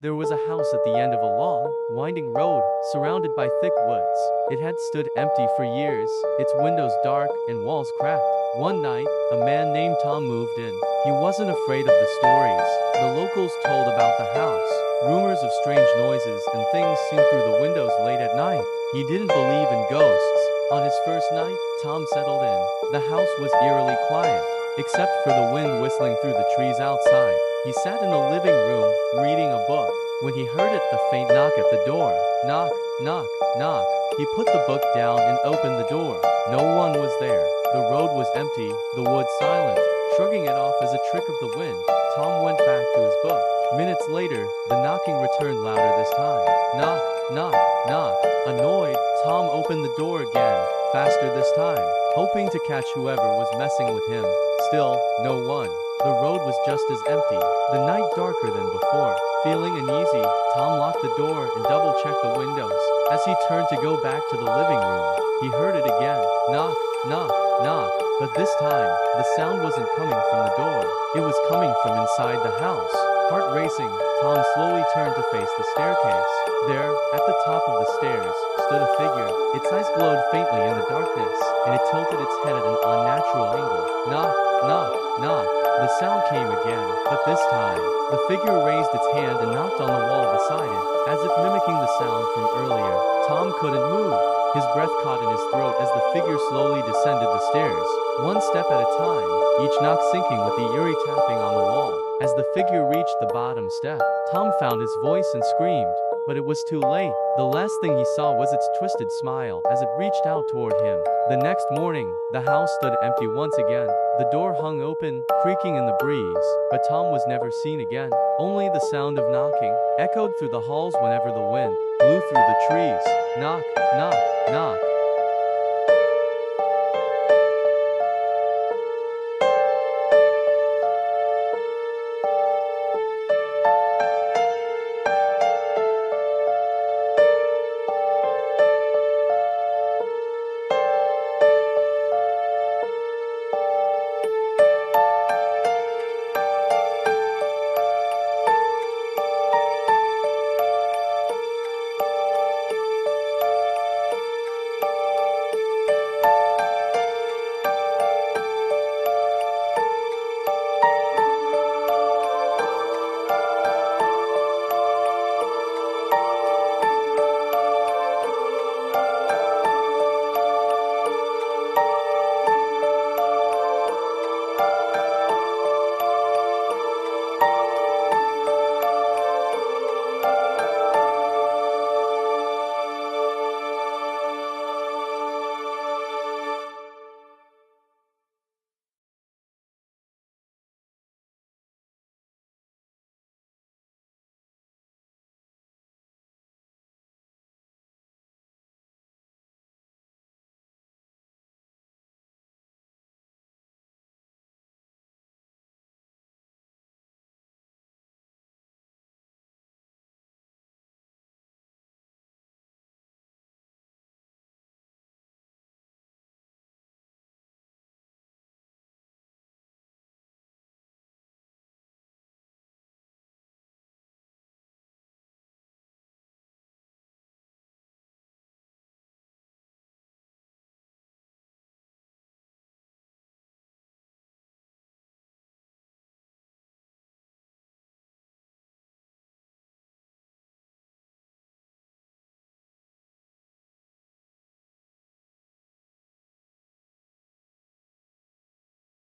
There was a house at the end of a long, winding road, surrounded by thick woods. It had stood empty for years, its windows dark and walls cracked. One night, a man named Tom moved in. He wasn't afraid of the stories the locals told about the house, rumors of strange noises and things seen through the windows late at night. He didn't believe in ghosts. On his first night, Tom settled in. The house was eerily quiet, except for the wind whistling through the trees outside. He sat in the living room, reading a book, when he heard the faint knock at the door. Knock, knock, knock. He put the book down and opened the door. No one was there. The road was empty, the woods silent. Shrugging it off as a trick of the wind, Tom went back to his book. Minutes later, the knocking returned louder this time. Knock, knock, knock. Annoyed, Tom opened the door again, faster this time, hoping to catch whoever was messing with him. Still, no one. The road was just as empty, the night darker than before. Feeling uneasy, Tom locked the door and double-checked the windows. As he turned to go back to the living room, he heard it again. Knock, knock, knock. But this time, the sound wasn't coming from the door. It was coming from inside the house. Heart racing, Tom slowly turned to face the staircase. There, at the top of the stairs, stood a figure. Its eyes glowed faintly in the darkness, and it tilted its head at an unnatural angle. Knock, knock, knock. The sound came again, but this time, the figure raised its hand and knocked on the wall beside it, as if mimicking the sound from earlier. Tom couldn't move. His breath caught in his throat as the figure slowly descended the stairs, one step at a time, each knock sinking with the eerie tapping on the wall. As the figure reached the bottom step, Tom found his voice and screamed, but it was too late. The last thing he saw was its twisted smile as it reached out toward him. The next morning, the house stood empty once again. The door hung open, creaking in the breeze, but Tom was never seen again. Only the sound of knocking echoed through the halls whenever the wind blew through the trees. Knock, knock, knock.